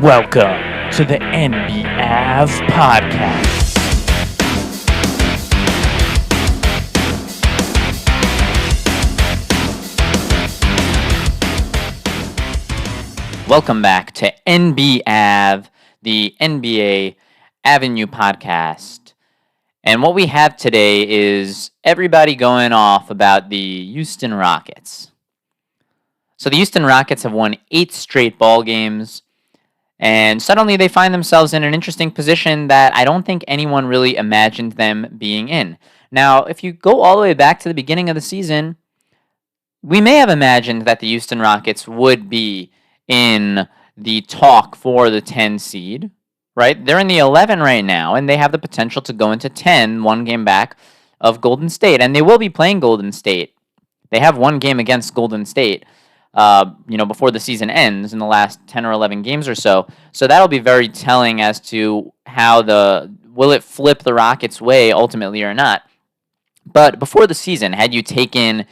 Welcome to the NBAVE podcast. Welcome back to NBAVE, the NBA Avenue podcast. And what we have today is everybody going off about the Houston Rockets. So the Houston Rockets have won 8 straight ball games. And suddenly they find themselves in an interesting position that I don't think anyone really imagined them being in. Now, if you go all the way back to the beginning of the season, we may have imagined that the Houston Rockets would be in the talk for the 10 seed, right? They're in the 11 right now, and they have the potential to go into 10, one game back of Golden State. And they will be playing Golden State. They have one game against Golden State. Before the season ends in the last 10 or 11 games or so. So that'll be very telling as to how will it flip the Rockets' way ultimately or not. But before the season, had you taken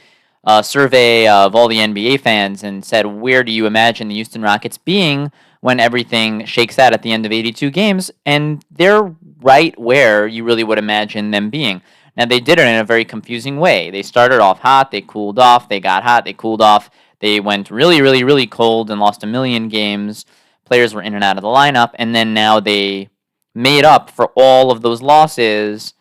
a survey of all the NBA fans and said, where do you imagine the Houston Rockets being when everything shakes out at the end of 82 games? And they're right where you really would imagine them being. Now, they did it in a very confusing way. They started off hot, they cooled off, they got hot, they cooled off. They went really, really, really cold and lost a million games. Players were in and out of the lineup, and then now they made up for all of those losses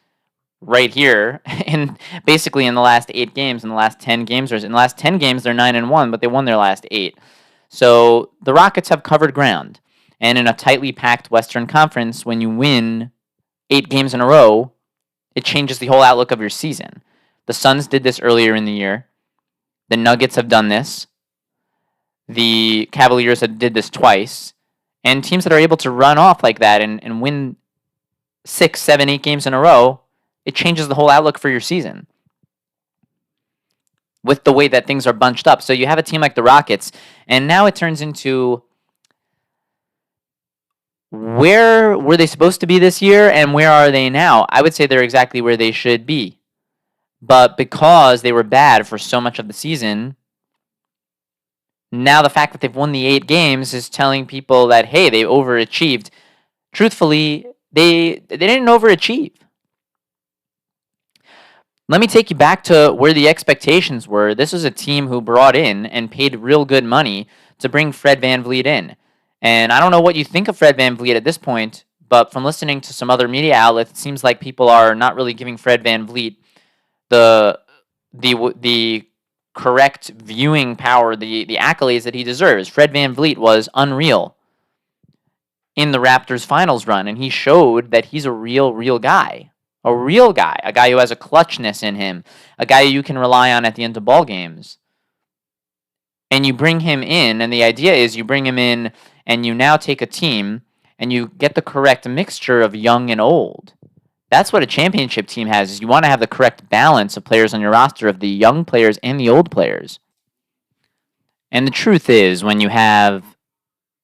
right here, and basically in the last 8 games, in the last 10 games, or in the last 10 games, they're 9-1, but they won their last 8. So the Rockets have covered ground, and in a tightly packed Western Conference, when you win 8 games in a row, it changes the whole outlook of your season. The Suns did this earlier in the year. The Nuggets have done this. The Cavaliers did this twice. And teams that are able to run off like that and win 6, 7, 8 games in a row, it changes the whole outlook for your season with the way that things are bunched up. So you have a team like the Rockets, and now it turns into where were they supposed to be this year and where are they now? I would say they're exactly where they should be. But because they were bad for so much of the season, now the fact that they've won the 8 games is telling people that, hey, they overachieved. Truthfully, they didn't overachieve. Let me take you back to where the expectations were. This was a team who brought in and paid real good money to bring Fred VanVleet in. And I don't know what you think of Fred VanVleet at this point, but from listening to some other media outlets, it seems like people are not really giving Fred VanVleet the correct viewing power, the accolades that he deserves. Fred VanVleet was unreal in the Raptors finals run, and he showed that he's a real guy. A real guy. A guy who has a clutchness in him. A guy you can rely on at the end of ball games. And you bring him in, and the idea is you bring him in, and you now take a team, and you get the correct mixture of young and old. That's what a championship team has, is you want to have the correct balance of players on your roster, of the young players and the old players. And the truth is, when you have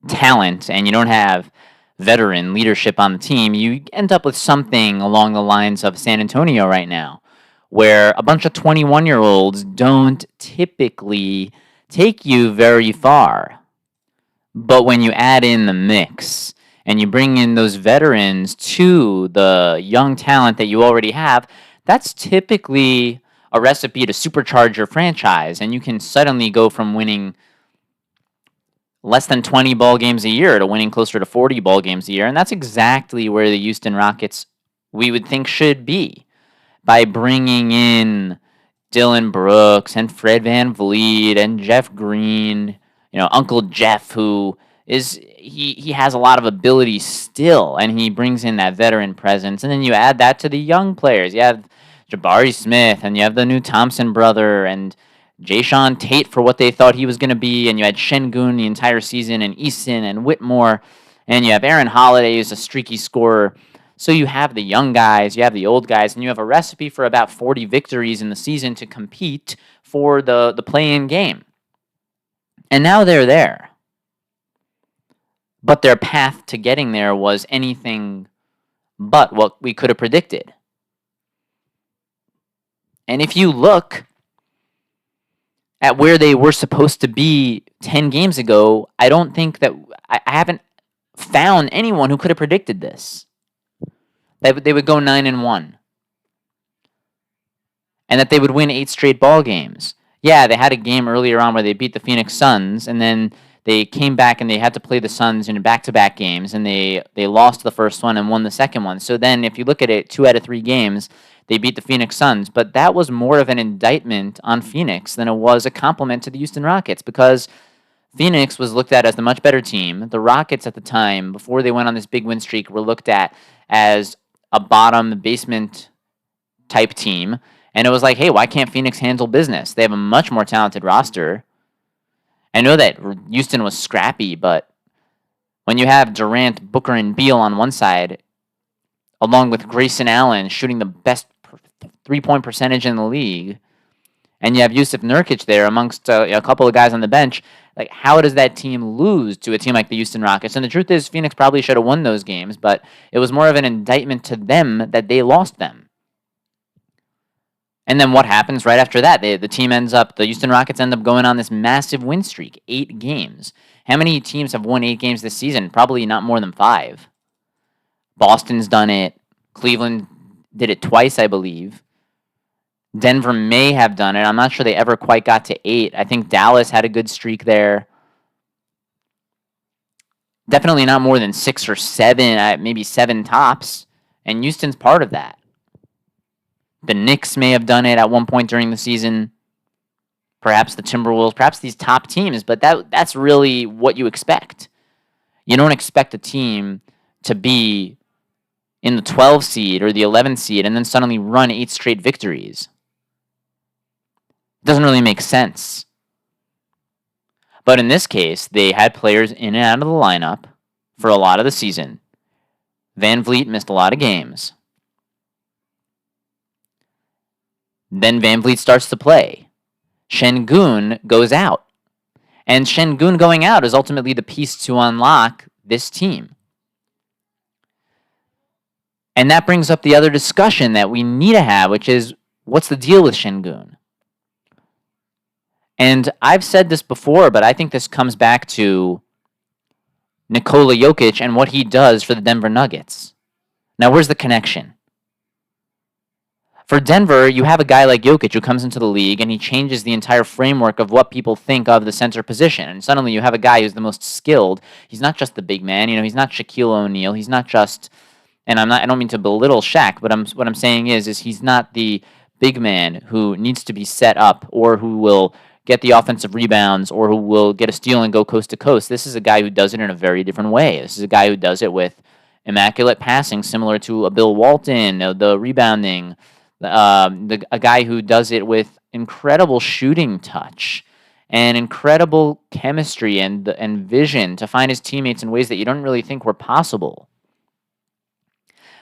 talent and you don't have veteran leadership on the team, you end up with something along the lines of San Antonio right now, where a bunch of 21-year-olds don't typically take you very far. But when you add in the mix, and you bring in those veterans to the young talent that you already have, that's typically a recipe to supercharge your franchise. And you can suddenly go from winning less than 20 ball games a year to winning closer to 40 ball games a year. And that's exactly where the Houston Rockets, we would think, should be. By bringing in Dylan Brooks and Fred VanVleet and Jeff Green, Uncle Jeff, who is he has a lot of ability still, and he brings in that veteran presence. And then you add that to the young players. You have Jabari Smith, and you have the new Thompson brother, and Jayshawn Tate for what they thought he was going to be, and you had Sengun the entire season, and Easton and Whitmore, and you have Aaron Holiday, who's a streaky scorer. So you have the young guys, you have the old guys, and you have a recipe for about 40 victories in the season to compete for the play-in game. And now they're there. But their path to getting there was anything but what we could have predicted. And if you look at where they were supposed to be 10 games ago, I don't think that I haven't found anyone who could have predicted this. That they would go 9-1. And that they would win 8 straight ball games. Yeah, they had a game earlier on where they beat the Phoenix Suns, and then they came back and they had to play the Suns in back-to-back games, and they lost the first one and won the second one. So then if you look at it, 2 out of 3 games, they beat the Phoenix Suns. But that was more of an indictment on Phoenix than it was a compliment to the Houston Rockets, because Phoenix was looked at as the much better team. The Rockets at the time, before they went on this big win streak, were looked at as a bottom basement type team. And it was like, hey, why can't Phoenix handle business? They have a much more talented roster. I know that Houston was scrappy, but when you have Durant, Booker, and Beal on one side, along with Grayson Allen shooting the best three-point percentage in the league, and you have Yusuf Nurkic there amongst a couple of guys on the bench, like, how does that team lose to a team like the Houston Rockets? And the truth is, Phoenix probably should have won those games, but it was more of an indictment to them that they lost them. And then what happens right after that? The Houston Rockets end up going on this massive win streak, 8 games. How many teams have won 8 games this season? Probably not more than 5. Boston's done it. Cleveland did it twice, I believe. Denver may have done it. I'm not sure they ever quite got to 8. I think Dallas had a good streak there. Definitely not more than 6 or 7, maybe 7 tops. And Houston's part of that. The Knicks may have done it at one point during the season. Perhaps the Timberwolves, perhaps these top teams, but that's really what you expect. You don't expect a team to be in the 12 seed or the 11 seed and then suddenly run 8 straight victories. It doesn't really make sense. But in this case, they had players in and out of the lineup for a lot of the season. Van Vliet missed a lot of games. Then Van Vliet starts to play. Sengun goes out. And Sengun going out is ultimately the piece to unlock this team. And that brings up the other discussion that we need to have, which is, what's the deal with Sengun? And I've said this before, but I think this comes back to Nikola Jokic and what he does for the Denver Nuggets. Now, where's the connection? For Denver, you have a guy like Jokic who comes into the league and he changes the entire framework of what people think of the center position. And suddenly you have a guy who's the most skilled. He's not just the big man. He's not Shaquille O'Neal. He's not just, and I don't mean to belittle Shaq, but what I'm saying is he's not the big man who needs to be set up or who will get the offensive rebounds or who will get a steal and go coast to coast. This is a guy who does it in a very different way. This is a guy who does it with immaculate passing, similar to a Bill Walton, the rebounding, a guy who does it with incredible shooting touch and incredible chemistry and vision to find his teammates in ways that you don't really think were possible.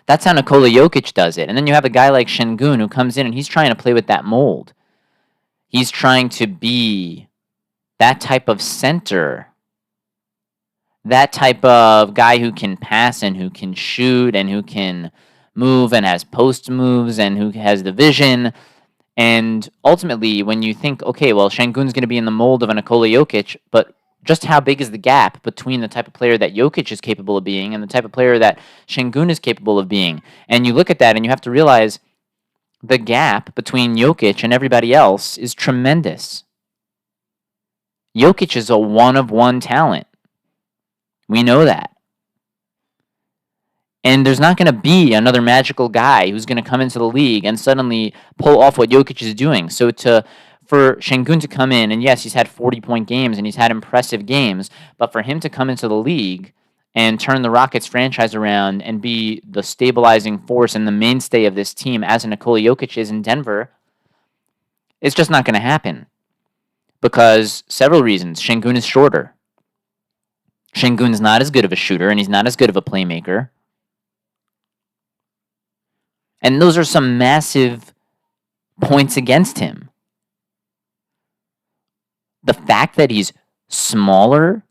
That's how Nikola Jokic does it. And then you have a guy like Sengun who comes in and he's trying to play with that mold. He's trying to be that type of center, that type of guy who can pass and who can shoot and who can move and has post moves and who has the vision. And ultimately, when you think, okay, well, Sengun's going to be in the mold of a Nikola Jokic, but just how big is the gap between the type of player that Jokic is capable of being and the type of player that Sengun is capable of being? And you look at that and you have to realize the gap between Jokic and everybody else is tremendous. Jokic is a one-of-one talent. We know that. And there's not going to be another magical guy who's going to come into the league and suddenly pull off what Jokic is doing. So for Sengun to come in, and yes, he's had 40-point games and he's had impressive games, but for him to come into the league and turn the Rockets franchise around and be the stabilizing force and the mainstay of this team as Nikola Jokic is in Denver, it's just not going to happen. Because several reasons. Sengun is shorter. Sengun's not as good of a shooter and he's not as good of a playmaker. And those are some massive points against him. The fact that he's smaller,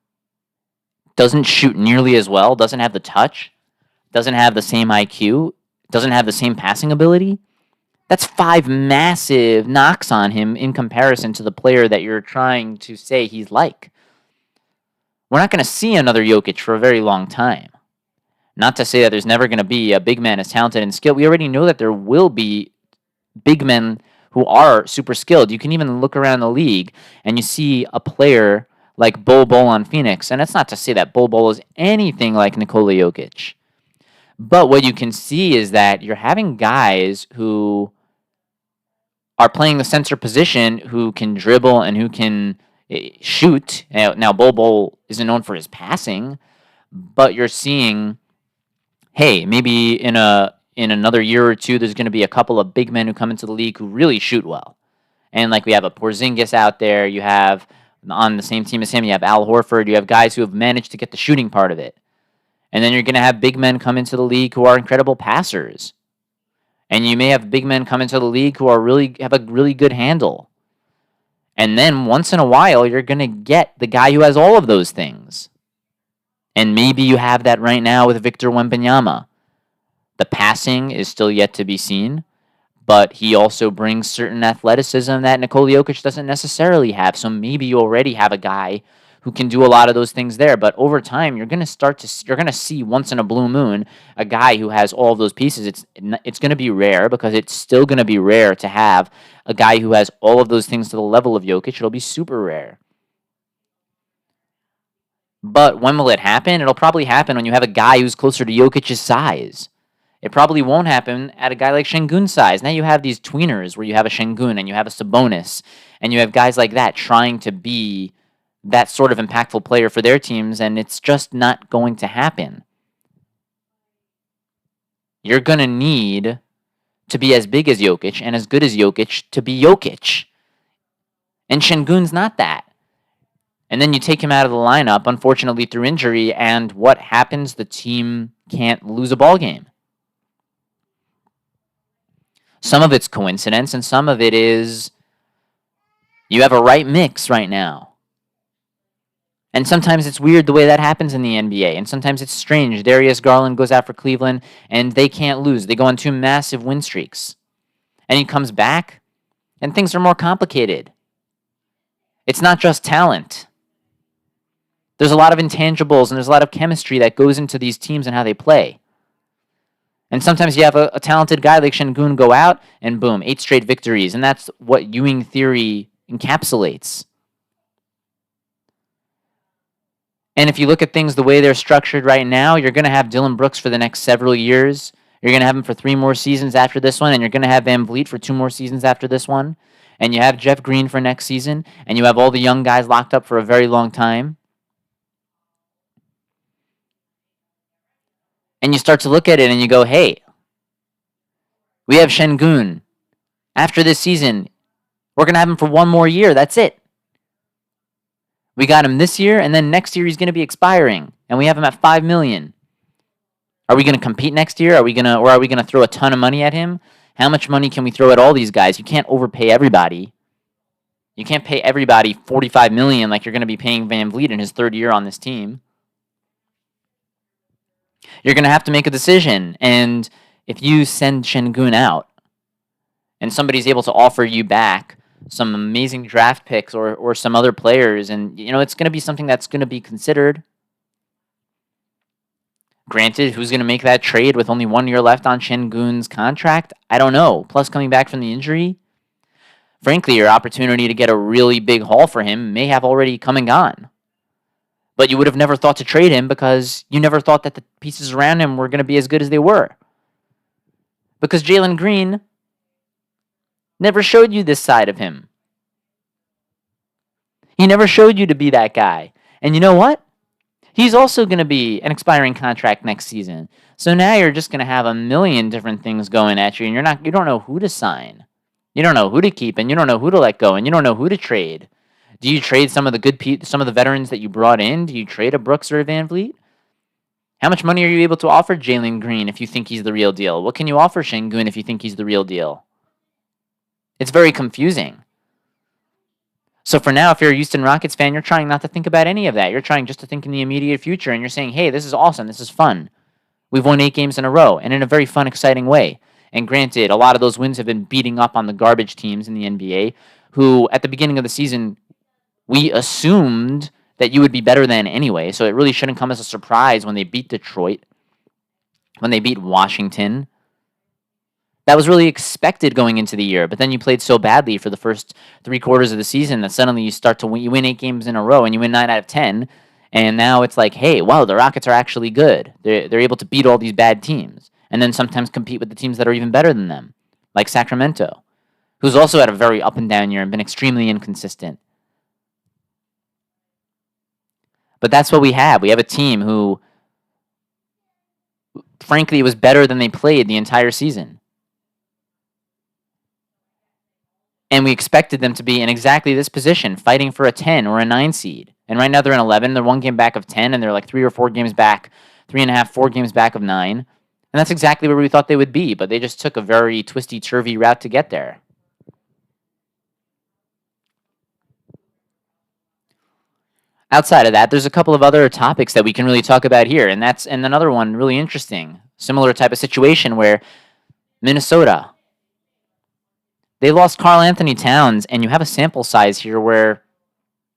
doesn't shoot nearly as well, doesn't have the touch, doesn't have the same IQ, doesn't have the same passing ability, that's 5 massive knocks on him in comparison to the player that you're trying to say he's like. We're not going to see another Jokic for a very long time. Not to say that there's never going to be a big man as talented and skilled. We already know that there will be big men who are super skilled. You can even look around the league and you see a player like Bol Bol on Phoenix. And that's not to say that Bol Bol is anything like Nikola Jokic. But what you can see is that you're having guys who are playing the center position who can dribble and who can shoot. Now Bol Bol isn't known for his passing, but you're seeing, hey, maybe in another year or two, there's going to be a couple of big men who come into the league who really shoot well. And like we have a Porzingis out there, you have on the same team as him, you have Al Horford, you have guys who have managed to get the shooting part of it. And then you're going to have big men come into the league who are incredible passers. And you may have big men come into the league who are have a really good handle. And then once in a while, you're going to get the guy who has all of those things. And maybe you have that right now with Victor Wembanyama. The passing is still yet to be seen, but he also brings certain athleticism that Nikola Jokic doesn't necessarily have. So maybe you already have a guy who can do a lot of those things there. But over time, you're going to see once in a blue moon a guy who has all of those pieces. It's going to be rare because it's still going to be rare to have a guy who has all of those things to the level of Jokic. It'll be super rare. But when will it happen? It'll probably happen when you have a guy who's closer to Jokic's size. It probably won't happen at a guy like Sengun's size. Now you have these tweeners where you have a Sengun and you have a Sabonis, and you have guys like that trying to be that sort of impactful player for their teams, and it's just not going to happen. You're going to need to be as big as Jokic and as good as Jokic to be Jokic. And Sengun's not that. And then you take him out of the lineup, unfortunately through injury, and what happens? The team can't lose a ball game. Some of it's coincidence, and some of it is you have a right mix right now. And sometimes it's weird the way that happens in the NBA, and sometimes it's strange. Darius Garland goes out for Cleveland, and they can't lose. They go on 2 massive win streaks. And he comes back, and things are more complicated. It's not just talent. There's a lot of intangibles, and there's a lot of chemistry that goes into these teams and how they play. And sometimes you have a talented guy like Sengun go out, and boom, 8 straight victories. And that's what Ewing theory encapsulates. And if you look at things the way they're structured right now, you're going to have Dylan Brooks for the next several years. You're going to have him for 3 more seasons after this one, and you're going to have Van Vliet for 2 more seasons after this one. And you have Jeff Green for next season, and you have all the young guys locked up for a very long time. And you start to look at it and you go, hey, we have Sengun. After this season, we're going to have him for 1 more year. That's it. We got him this year, and then next year he's going to be expiring, and we have him at $5 million. Are we going to compete next year? Are we going to throw a ton of money at him? How much money can we throw at all these guys? You can't overpay everybody. You can't pay everybody $45 million like you're going to be paying Van Vliet in his 3rd year on this team. You're going to have to make a decision, and if you send Sengun out, and somebody's able to offer you back some amazing draft picks or some other players, and it's going to be something that's going to be considered. Granted, who's going to make that trade with only 1 year left on Sengun's contract? I don't know. Plus, coming back from the injury, frankly, your opportunity to get a really big haul for him may have already come and gone. But you would have never thought to trade him because you never thought that the pieces around him were going to be as good as they were. Because Jalen Green never showed you this side of him. He never showed you to be that guy. And you know what? He's also going to be an expiring contract next season. So now you're just going to have a million different things going at you, and you don't know who to sign. You don't know who to keep, and you don't know who to let go, and you don't know who to trade. Do you trade some of the veterans that you brought in? Do you trade a Brooks or a Van Vliet? How much money are you able to offer Jalen Green if you think he's the real deal? What can you offer Sengun if you think he's the real deal? It's very confusing. So for now, if you're a Houston Rockets fan, you're trying not to think about any of that. You're trying just to think in the immediate future, and you're saying, hey, this is awesome. This is fun. We've won 8 games in a row, and in a very fun, exciting way. And granted, a lot of those wins have been beating up on the garbage teams in the NBA, who at the beginning of the season, we assumed that you would be better than anyway, so it really shouldn't come as a surprise when they beat Detroit, when they beat Washington. That was really expected going into the year, but then you played so badly for the first 3 quarters of the season that suddenly you start to win. You win 8 games in a row, and you win 9 out of 10, and now it's like, hey, wow, the Rockets are actually good. They're able to beat all these bad teams, and then sometimes compete with the teams that are even better than them, like Sacramento, who's also had a very up and down year and been extremely inconsistent. But that's what we have. We have a team who, frankly, was better than they played the entire season. And we expected them to be in exactly this position, fighting for a 10 or a 9 seed. And right now they're in 11. They're 1 game back of 10, and they're like 3 or 4 games back, 3.5, 4 games back of 9. And that's exactly where we thought they would be, but they just took a very twisty-turvy route to get there. Outside of that, there's a couple of other topics that we can really talk about here, and another one really interesting, similar type of situation where Minnesota, they lost Karl Anthony Towns, and you have a sample size here where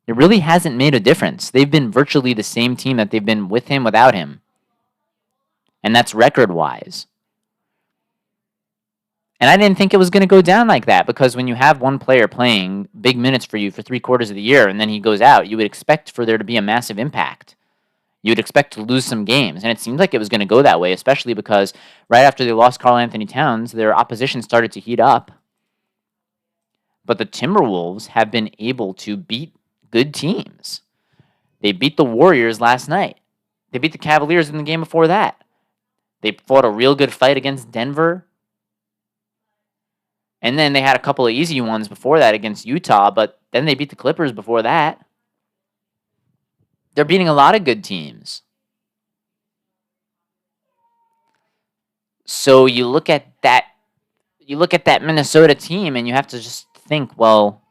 it really hasn't made a difference. They've been virtually the same team that they've been with him, without him. And that's record-wise. And I didn't think it was going to go down like that, because when you have one player playing big minutes for you for 3 quarters of the year and then he goes out, you would expect for there to be a massive impact. You would expect to lose some games. And it seemed like it was going to go that way, especially because right after they lost Karl Anthony Towns, their opposition started to heat up. But the Timberwolves have been able to beat good teams. They beat the Warriors last night. They beat the Cavaliers in the game before that. They fought a real good fight against Denver. And then they had a couple of easy ones before that against Utah, but then they beat the Clippers before that. They're beating a lot of good teams. So you look at that Minnesota team and you have to just think, well,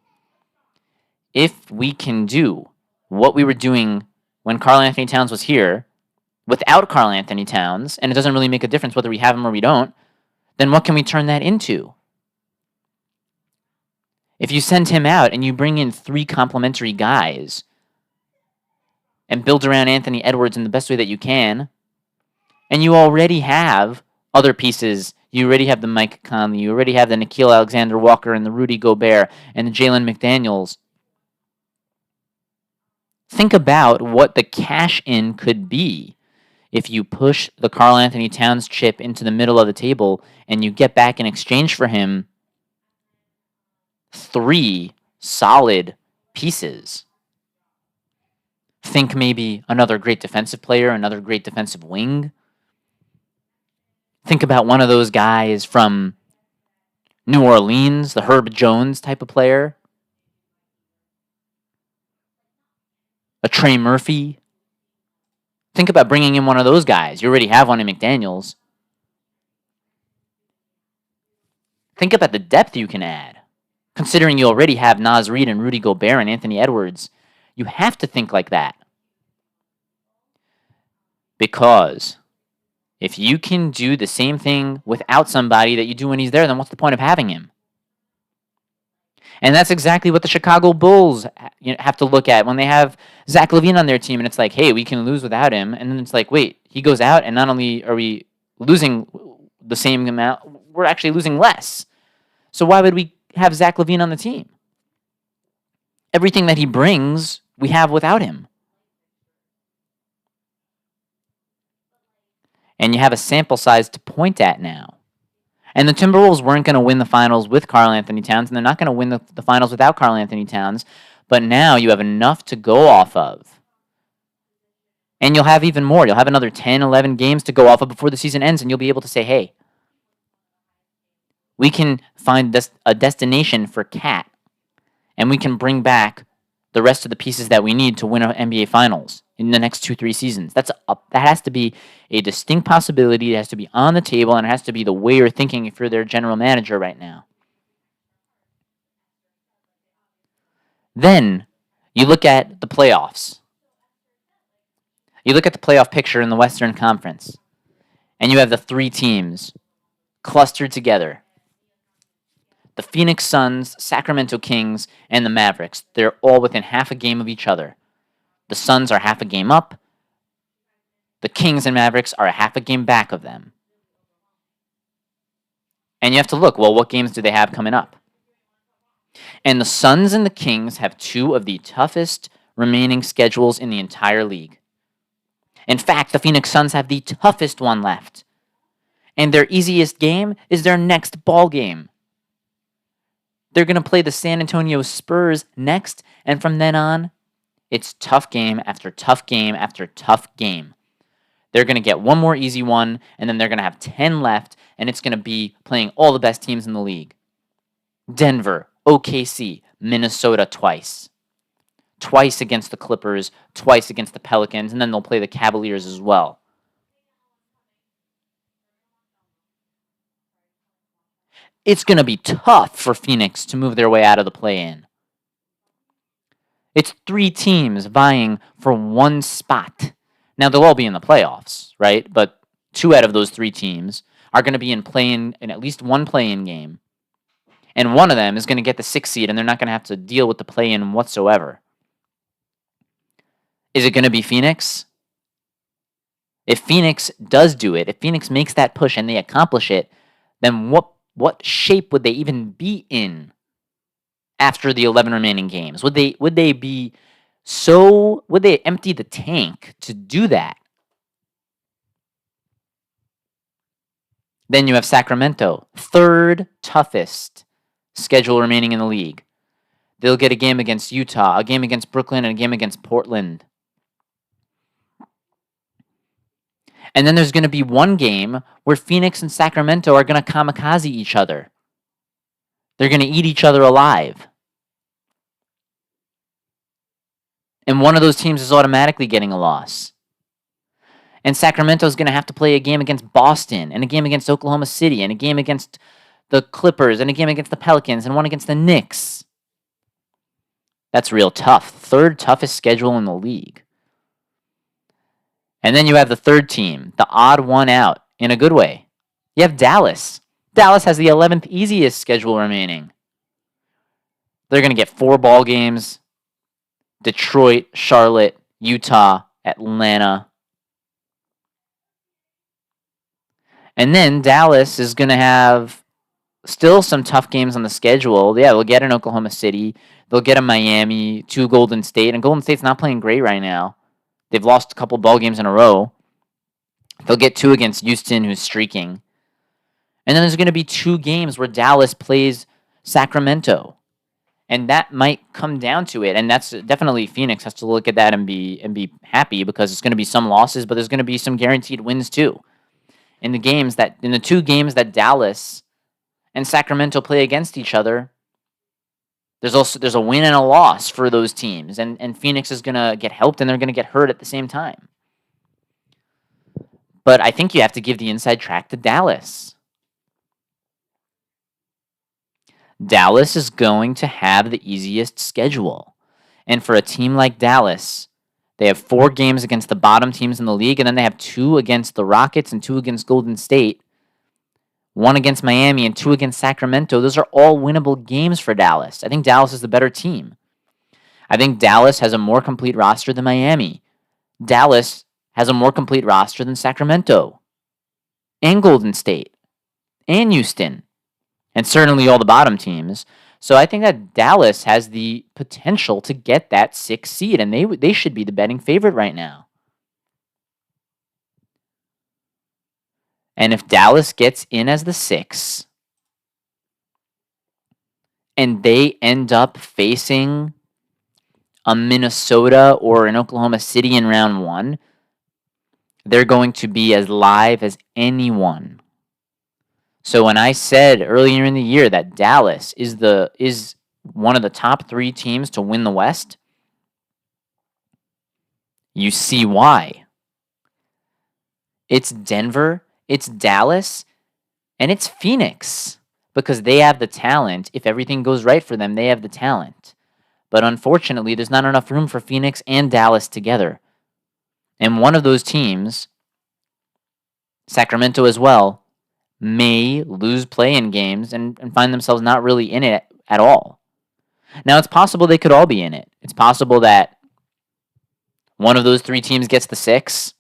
if we can do what we were doing when Karl Anthony Towns was here without Karl Anthony Towns, and it doesn't really make a difference whether we have him or we don't, then what can we turn that into? If you send him out and you bring in 3 complementary guys and build around Anthony Edwards in the best way that you can, and you already have other pieces, you already have the Mike Conley, you already have the Nickeil Alexander-Walker and the Rudy Gobert and the Jalen McDaniels. Think about what the cash-in could be if you push the Karl Anthony Towns chip into the middle of the table and you get back in exchange for him 3 solid pieces. Think maybe another great defensive player, another great defensive wing. Think about one of those guys from New Orleans, the Herb Jones type of player. A Trey Murphy. Think about bringing in one of those guys. You already have one in McDaniels. Think about the depth you can add. Considering you already have Naz Reid and Rudy Gobert and Anthony Edwards, you have to think like that. Because if you can do the same thing without somebody that you do when he's there, then what's the point of having him? And that's exactly what the Chicago Bulls have to look at when they have Zach LaVine on their team, and it's like, hey, we can lose without him. And then it's like, wait, he goes out, and not only are we losing the same amount, we're actually losing less. So why would we have Zach LaVine on the team? Everything that he brings, we have without him. And you have a sample size to point at now. And the Timberwolves weren't going to win the finals with Karl Anthony Towns, and they're not going to win the finals without Karl Anthony Towns. But now you have enough to go off of. And you'll have even more. You'll have another 10, 11 games to go off of before the season ends, and you'll be able to say, hey, we can find a destination for Cat, and we can bring back the rest of the pieces that we need to win an NBA Finals in the next 2-3 seasons. That has to be a distinct possibility. It has to be on the table, and it has to be the way you're thinking if you're their general manager right now. Then you look at the playoffs. You look at the playoff picture in the Western Conference, and you have the 3 teams clustered together. The Phoenix Suns, Sacramento Kings, and the Mavericks. They're all within half a game of each other. The Suns are half a game up. The Kings and Mavericks are a half a game back of them. And you have to look, well, what games do they have coming up? And the Suns and the Kings have two of the toughest remaining schedules in the entire league. In fact, the Phoenix Suns have the toughest one left. And their easiest game is their next ball game. They're going to play the San Antonio Spurs next, and from then on, it's tough game after tough game after tough game. They're going to get one more easy one, and then they're going to have 10 left, and it's going to be playing all the best teams in the league. Denver, OKC, Minnesota twice. Twice against the Clippers, twice against the Pelicans, and then they'll play the Cavaliers as well. It's going to be tough for Phoenix to move their way out of the play-in. It's 3 teams vying for one spot. Now, they'll all be in the playoffs, right? But 2 out of those 3 teams are going to be in at least one play-in game. And one of them is going to get the 6th seed, and they're not going to have to deal with the play-in whatsoever. Is it going to be Phoenix? If Phoenix does do it, if Phoenix makes that push and they accomplish it, then what shape would they even be in after the 11 remaining games? Would they empty the tank to do that? Then you have Sacramento, 3rd toughest schedule remaining in the league. They'll get a game against Utah, a game against Brooklyn, and a game against Portland. And then there's going to be one game where Phoenix and Sacramento are going to kamikaze each other. They're going to eat each other alive. And one of those teams is automatically getting a loss. And Sacramento's going to have to play a game against Boston, and a game against Oklahoma City, and a game against the Clippers, and a game against the Pelicans, and one against the Knicks. That's real tough. 3rd toughest schedule in the league. And then you have the 3rd team, the odd one out, in a good way. You have Dallas. Dallas has the 11th easiest schedule remaining. They're going to get 4 ball games. Detroit, Charlotte, Utah, Atlanta. And then Dallas is going to have still some tough games on the schedule. Yeah, they'll get an Oklahoma City. They'll get a Miami, 2 Golden State. And Golden State's not playing great right now. They've lost a couple ball games in a row. They'll get 2 against Houston, who's streaking. And then there's going to be 2 games where Dallas plays Sacramento. And that might come down to it. And that's definitely Phoenix has to look at that and be happy, because it's going to be some losses, but there's going to be some guaranteed wins too. In the 2 games that Dallas and Sacramento play against each other, there's a win and a loss for those teams, and Phoenix is going to get helped, and they're going to get hurt at the same time. But I think you have to give the inside track to Dallas. Dallas is going to have the easiest schedule. And for a team like Dallas, they have 4 games against the bottom teams in the league, and then they have 2 against the Rockets and 2 against Golden State. 1 against Miami and 2 against Sacramento. Those are all winnable games for Dallas. I think Dallas is the better team. I think Dallas has a more complete roster than Miami. Dallas has a more complete roster than Sacramento and Golden State and Houston, and certainly all the bottom teams. So I think that Dallas has the potential to get that 6th seed, and they should be the betting favorite right now. And if Dallas gets in as the 6, and they end up facing a Minnesota or an Oklahoma City in round 1, they're going to be as live as anyone. So when I said earlier in the year that Dallas is one of the top 3 teams to win the West, you see why. It's Denver, it's Dallas, and it's Phoenix, because they have the talent. If everything goes right for them, they have the talent. But unfortunately, there's not enough room for Phoenix and Dallas together. And one of those teams, Sacramento as well, may lose play-in games and find themselves not really in it at all. Now, it's possible they could all be in it. It's possible that One of those three teams gets the 6.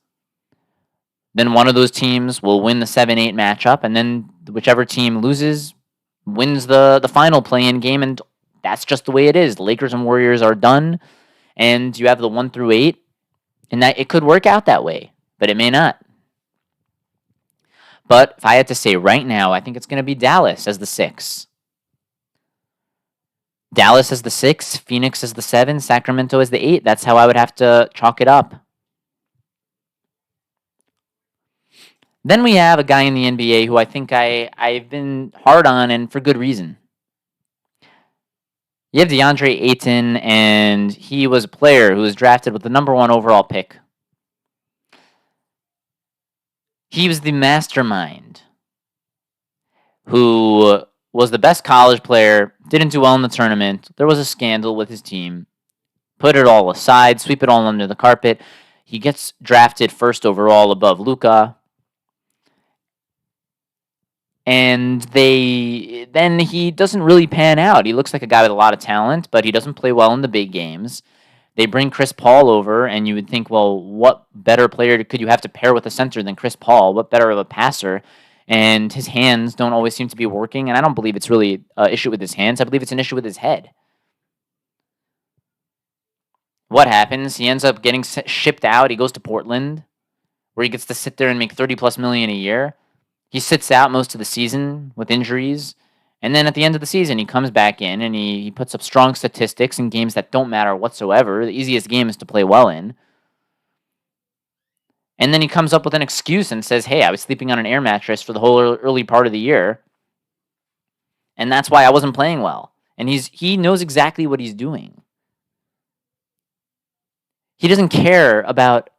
Then one of those teams will win the 7-8 matchup, and then whichever team loses wins the final play-in game, and that's just the way it is. The Lakers and Warriors are done, and you have the 1 through 8, and that it could work out that way, but it may not. But if I had to say right now, I think it's going to be Dallas as the 6. Dallas as the 6, Phoenix as the 7, Sacramento as the 8. That's how I would have to chalk it up. Then we have a guy in the NBA who I think I've been hard on, and for good reason. You have DeAndre Ayton, and he was a player who was drafted with the number 1 overall pick. He was the mastermind who was the best college player, didn't do well in the tournament. There was a scandal with his team. Put it all aside, sweep it all under the carpet. He gets drafted first overall above Luka. And then he doesn't really pan out. He looks like a guy with a lot of talent, but he doesn't play well in the big games. They bring Chris Paul over, and you would think, well, what better player could you have to pair with a center than Chris Paul? What better of a passer? And his hands don't always seem to be working, and I don't believe it's really an issue with his hands. I believe it's an issue with his head. What happens? He ends up getting shipped out. He goes to Portland, where he gets to sit there and make $30+ million a year. He sits out most of the season with injuries, and then at the end of the season, he comes back in and he puts up strong statistics in games that don't matter whatsoever. The easiest game is to play well in. And then he comes up with an excuse and says, hey, I was sleeping on an air mattress for the whole early part of the year, and that's why I wasn't playing well. And he knows exactly what he's doing. He doesn't care about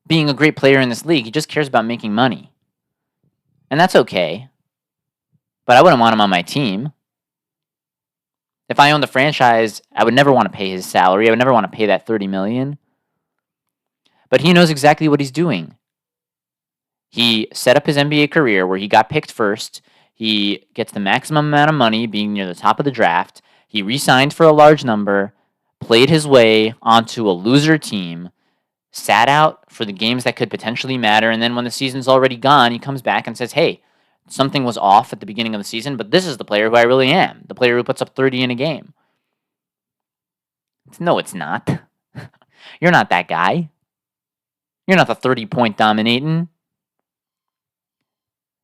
being a great player in this league. He just cares about making money. And that's okay. But I wouldn't want him on my team. If I owned the franchise, I would never want to pay his salary. I would never want to pay that $30 million. But he knows exactly what he's doing. He set up his NBA career where he got picked first. He gets the maximum amount of money being near the top of the draft. He re-signed for a large number, played his way onto a loser team, sat out for the games that could potentially matter, and then when the season's already gone, he comes back and says, hey, something was off at the beginning of the season, but this is the player who I really am, the player who puts up 30 in a game. No, it's not. You're not that guy. You're not the 30-point dominating.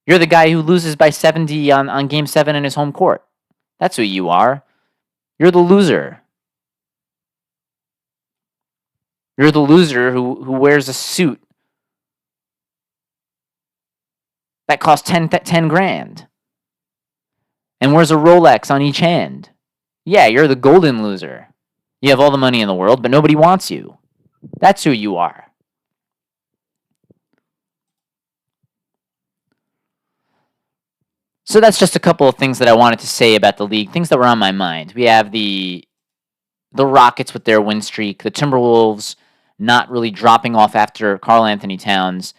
You're the guy who loses by 70 on Game 7 in his home court. That's who you are. You're the loser. You're the loser who wears a suit that costs 10 grand and wears a Rolex on each hand. Yeah, you're the golden loser. You have all the money in the world, but nobody wants you. That's who you are. So that's just a couple of things that I wanted to say about the league, things that were on my mind. We have the Rockets with their win streak, the Timberwolves not really dropping off after Karl Anthony Towns,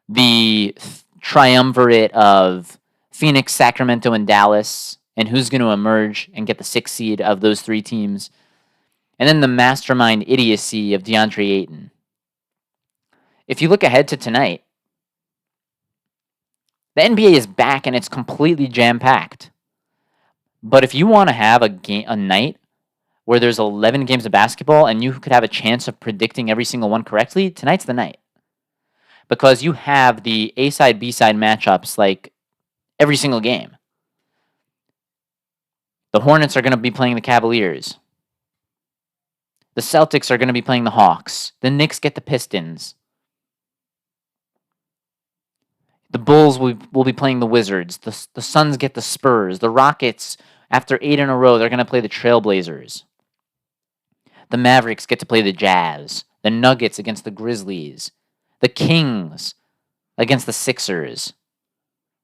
the triumvirate of Phoenix, Sacramento, and Dallas, and who's going to emerge and get the 6th seed of those 3 teams, and then the mastermind idiocy of DeAndre Ayton. If you look ahead to tonight, the NBA is back and it's completely jam-packed. But if you want to have a night where there's 11 games of basketball and you could have a chance of predicting every single one correctly, tonight's the night. Because you have the A-side, B-side matchups like every single game. The Hornets are going to be playing the Cavaliers. The Celtics are going to be playing the Hawks. The Knicks get the Pistons. The Bulls will be playing the Wizards. The Suns get the Spurs. The Rockets, after 8 in a row, they're going to play the Trailblazers. The Mavericks get to play the Jazz. The Nuggets against the Grizzlies. The Kings against the Sixers.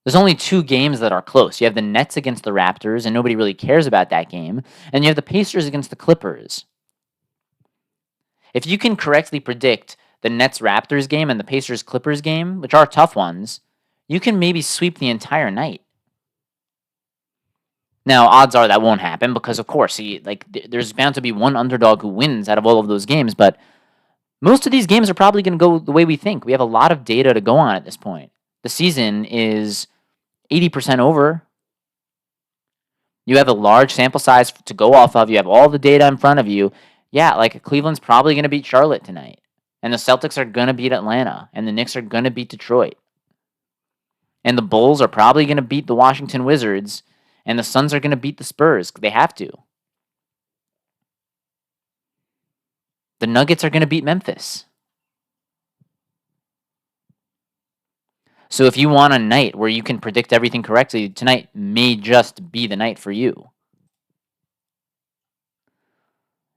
There's only 2 games that are close. You have the Nets against the Raptors, and nobody really cares about that game. And you have the Pacers against the Clippers. If you can correctly predict the Nets-Raptors game and the Pacers-Clippers game, which are tough ones, you can maybe sweep the entire night. Now, odds are that won't happen because, of course, there's bound to be one underdog who wins out of all of those games, but Most of these games are probably going to go the way we think. We have a lot of data to go on at this point. The season is 80% over. You have a large sample size to go off of. You have all the data in front of you. Yeah, like Cleveland's probably going to beat Charlotte tonight. And the Celtics are going to beat Atlanta. And the Knicks are going to beat Detroit. And the Bulls are probably going to beat the Washington Wizards. And the Suns are going to beat the Spurs. They have to. The Nuggets are going to beat Memphis. So if you want a night where you can predict everything correctly, tonight may just be the night for you.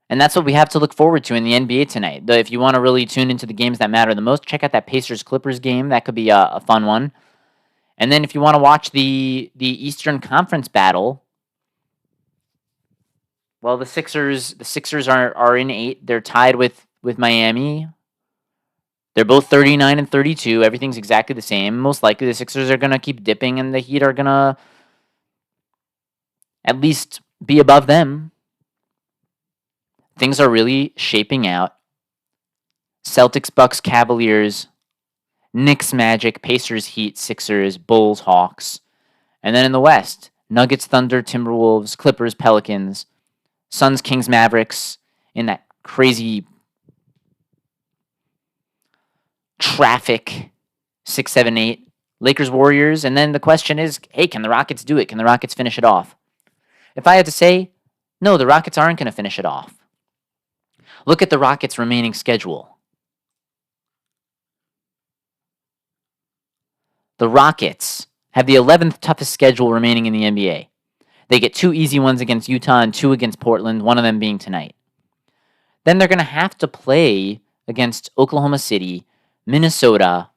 And that's what we have to look forward to in the NBA tonight. If you want to really tune into the games that matter the most, check out that Pacers-Clippers game. That could be a fun one. And then if you want to watch the Eastern Conference battle, well, the Sixers are in 8. They're tied with Miami. They're both 39 and 32. Everything's exactly the same. Most likely the Sixers are going to keep dipping and the Heat are going to at least be above them. Things are really shaping out. Celtics, Bucks, Cavaliers, Knicks, Magic, Pacers, Heat, Sixers, Bulls, Hawks. And then in the West, Nuggets, Thunder, Timberwolves, Clippers, Pelicans, Suns, Kings, Mavericks in that crazy traffic 6, 7, 8. Lakers, Warriors. And then the question is, hey, can the Rockets do it? Can the Rockets finish it off? If I had to say, no, the Rockets aren't going to finish it off. Look at the Rockets' remaining schedule. The Rockets have the 11th toughest schedule remaining in the NBA. They get 2 easy ones against Utah and 2 against Portland, one of them being tonight. Then they're going to have to play against Oklahoma City, Minnesota,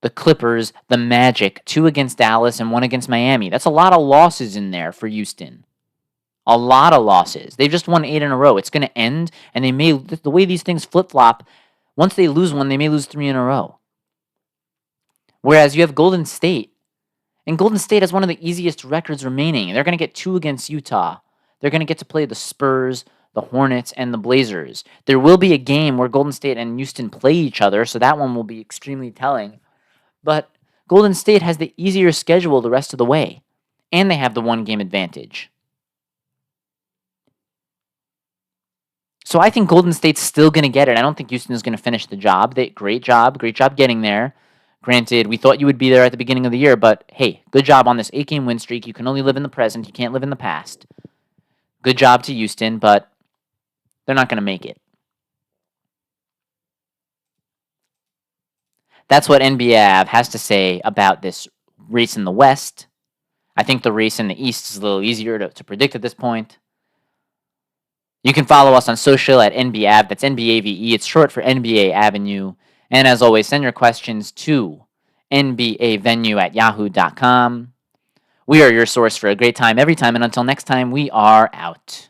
the Clippers, the Magic, 2 against Dallas and 1 against Miami. That's a lot of losses in there for Houston. A lot of losses. They've just won 8 in a row. It's going to end, and the way these things flip-flop, once they lose one, they may lose 3 in a row. Whereas you have Golden State, and Golden State has one of the easiest records remaining. They're going to get 2 against Utah. They're going to get to play the Spurs, the Hornets, and the Blazers. There will be a game where Golden State and Houston play each other, so that one will be extremely telling. But Golden State has the easier schedule the rest of the way, and they have the 1-game advantage. So I think Golden State's still going to get it. I don't think Houston is going to finish the job. Great job getting there. Granted, we thought you would be there at the beginning of the year, but hey, good job on this 8-game win streak. You can only live in the present. You can't live in the past. Good job to Houston, but they're not going to make it. That's what NBAVE has to say about this race in the West. I think the race in the East is a little easier to predict at this point. You can follow us on social at NBAVE. That's NBAVE. It's short for NBA Avenue. And as always, send your questions to nbavenue@yahoo.com. We are your source for a great time every time. And until next time, we are out.